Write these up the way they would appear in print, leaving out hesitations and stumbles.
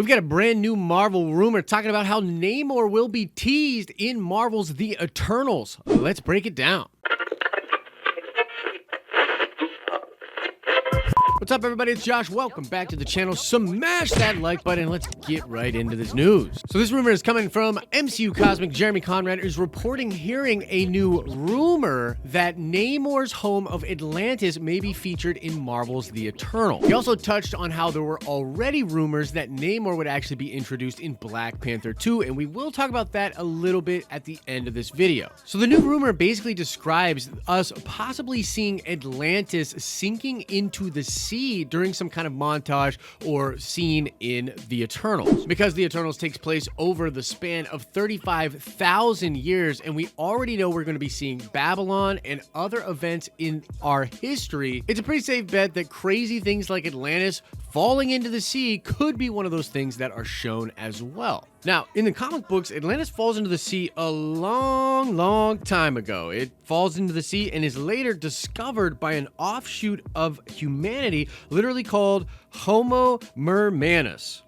We've got a brand new Marvel rumor talking about how Namor will be teased in Marvel's The Eternals. Let's break it down. What's up, everybody? It's Josh. Welcome back to the channel. Smash that like button. Let's get right into this news. So this rumor is coming from MCU Cosmic. Jeremy Conrad is reporting hearing a new rumor that Namor's home of Atlantis may be featured in Marvel's The Eternals. He also touched on how there were already rumors that Namor would actually be introduced in Black Panther 2, and we will talk about that a little bit at the end of this video. So the new rumor basically describes us possibly seeing Atlantis sinking into the sea during some kind of montage or scene in The Eternals. Because The Eternals takes place over the span of 35,000 years, and we already know we're going to be seeing Babylon and other events in our history, it's a pretty safe bet that crazy things like Atlantis falling into the sea could be one of those things that are shown as well. Now, in the comic books, Atlantis falls into the sea a long time ago. It falls into the sea and is later discovered by an offshoot of humanity, literally called Homo mermanus.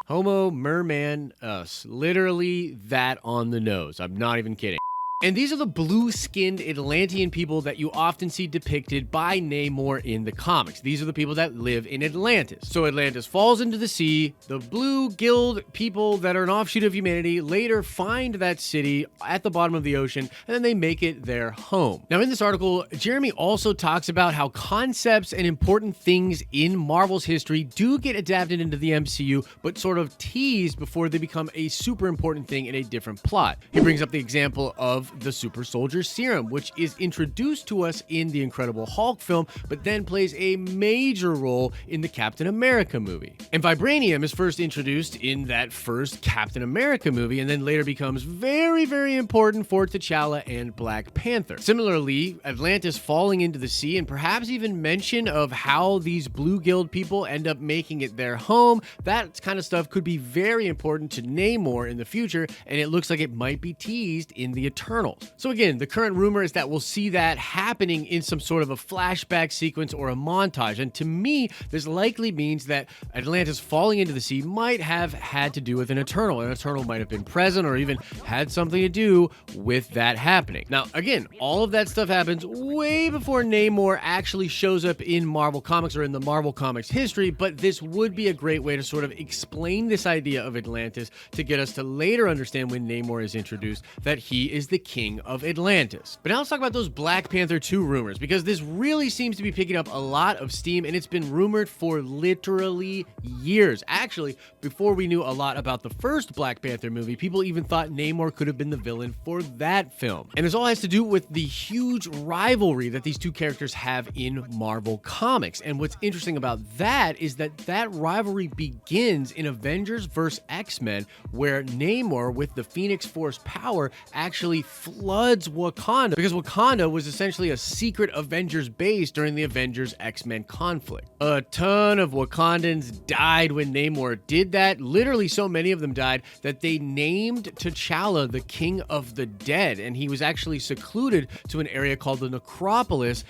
Homo mermanus. Literally that on the nose. I'm not even kidding. And these are the blue-skinned Atlantean people that you often see depicted by Namor in the comics. These are the people that live in Atlantis. So Atlantis falls into the sea. The blue-gilled people that are an offshoot of humanity later find that city at the bottom of the ocean, and then they make it their home. Now, in this article, Jeremy also talks about how concepts and important things in Marvel's history do get adapted into the MCU, but sort of teased before they become a super important thing in a different plot. He brings up the example of the super soldier serum, which is introduced to us in the Incredible Hulk film, but then plays a major role in the Captain America movie. And vibranium is first introduced in that first Captain America movie, and then later becomes very important for T'Challa and Black Panther. Similarly, Atlantis falling into the sea, and perhaps even mention of how these blue-gilled people end up making it their home, that kind of stuff could be very important to Namor in the future, and it looks like it might be teased in the Eternals. So again, the current rumor is that we'll see that happening in some sort of a flashback sequence or a montage. And to me, this likely means that Atlantis falling into the sea might have had to do with an Eternal. An Eternal might have been present or even had something to do with that happening. Now, again, all of that stuff happens way before Namor actually shows up in Marvel Comics or in the Marvel Comics history, but this would be a great way to sort of explain this idea of Atlantis to get us to later understand when Namor is introduced that he is the king of Atlantis. But now let's talk about those Black Panther 2 rumors, because this really seems to be picking up a lot of steam, and it's been rumored for literally years. Actually, before we knew a lot about the first Black Panther movie, people even thought Namor could have been the villain for that film. And this all has to do with the huge rivalry that these two characters have in Marvel Comics. And what's interesting about that is that that rivalry begins in Avengers vs. X-Men, where Namor, with the Phoenix Force power, actually floods Wakanda, because Wakanda was essentially a secret Avengers base during the Avengers X-Men conflict. A ton of Wakandans died when Namor did that. Literally so many of them died that they named T'Challa the King of the Dead, and he was actually secluded to an area called the Necropolis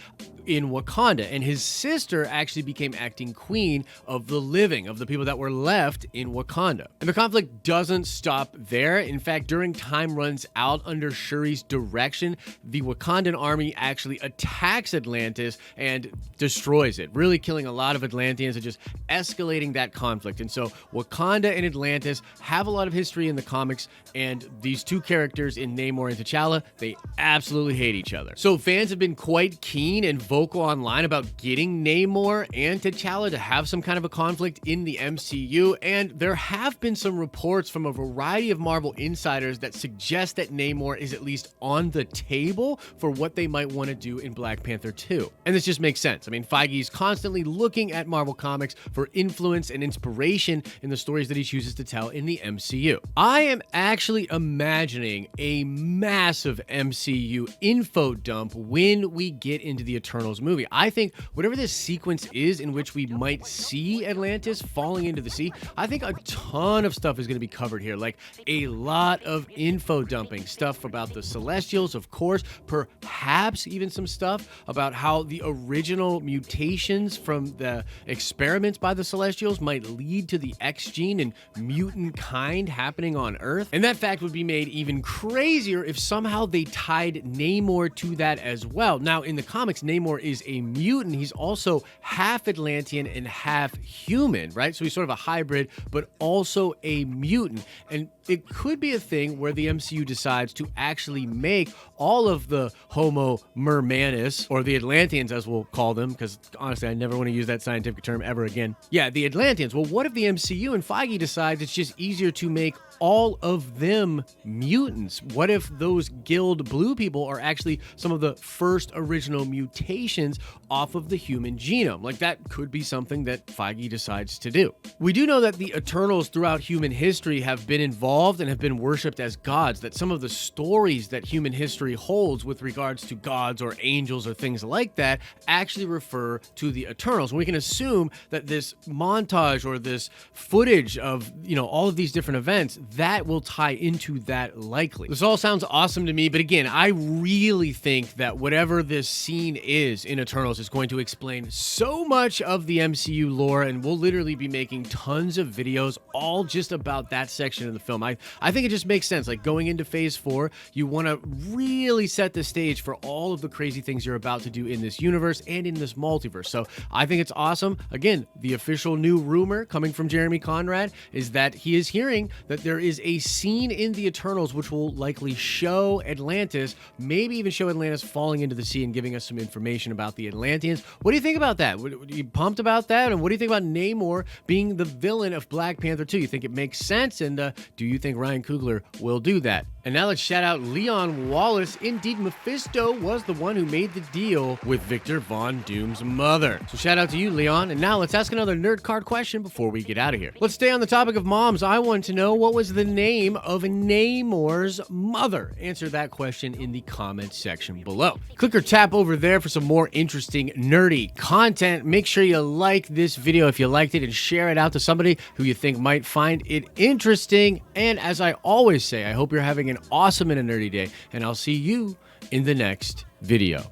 in Wakanda, and his sister actually became acting queen of the living, of the people that were left in Wakanda. And the conflict doesn't stop there. In fact, during time runs out under Shuri's direction, the Wakandan army actually attacks Atlantis and destroys it, really killing a lot of Atlanteans and just escalating that conflict. And so Wakanda and Atlantis have a lot of history in the comics, and these two characters in Namor and T'Challa, they absolutely hate each other. So fans have been quite keen and vocal online about getting Namor and T'Challa to have some kind of a conflict in the MCU, and there have been some reports from a variety of Marvel insiders that suggest that Namor is at least on the table for what they might want to do in Black Panther 2. And this just makes sense. I mean, Feige's constantly looking at Marvel Comics for influence and inspiration in the stories that he chooses to tell in the MCU. I am actually imagining a massive MCU info dump when we get into the Eternals Eternals movie. I think whatever this sequence is in which we might see Atlantis falling into the sea, I think a ton of stuff is going to be covered here. Like a lot of info dumping, stuff about the Celestials, of course, perhaps even some stuff about how the original mutations from the experiments by the Celestials might lead to the X gene and mutant kind happening on Earth. And that fact would be made even crazier if somehow they tied Namor to that as well. Now, in the comics, Namor is a mutant. He's also half Atlantean and half human, right? So he's sort of a hybrid, but also a mutant. And it could be a thing where the MCU decides to actually make all of the Homo Mermanus, or the Atlanteans as we'll call them, because honestly, I never want to use that scientific term ever again. Yeah, the Atlanteans. Well, what if the MCU and Feige decides it's just easier to make all of them mutants? What if those guild blue people are actually some of the first original mutations off of the human genome? Like, that could be something that Feige decides to do. We do know that the Eternals throughout human history have been involved and have been worshipped as gods, that some of the stories that human history holds with regards to gods or angels or things like that actually refer to the Eternals. And we can assume that this montage or this footage of, all of these different events, that will tie into that likely. This all sounds awesome to me, but again, I really think that whatever this scene is in Eternals is going to explain so much of the MCU lore, and we'll literally be making tons of videos all just about that section of the film. I think it just makes sense. Like, going into phase 4, you want to really set the stage for all of the crazy things you're about to do in this universe and in this multiverse. So I think it's awesome. Again, the official new rumor coming from Jeremy Conrad is that he is hearing that there is a scene in the Eternals which will likely show Atlantis, maybe even show Atlantis falling into the sea and giving us some information about the Atlanteans. What do you think about that? Are you pumped about that? And what do you think about Namor being the villain of Black Panther 2? You think it makes sense? And do you think Ryan Coogler will do that? And now let's shout out Leon Wallace. Indeed, Mephisto was the one who made the deal with Victor Von Doom's mother. So shout out to you, Leon. And now let's ask another nerd card question before we get out of here. Let's stay on the topic of moms. I want to know, what was the name of Namor's mother? Answer that question in the comments section below. Click or tap over there for some more interesting nerdy content. Make sure you like this video if you liked it and share it out to somebody who you think might find it interesting. And as I always say, I hope you're having an awesome and a nerdy day, and I'll see you in the next video.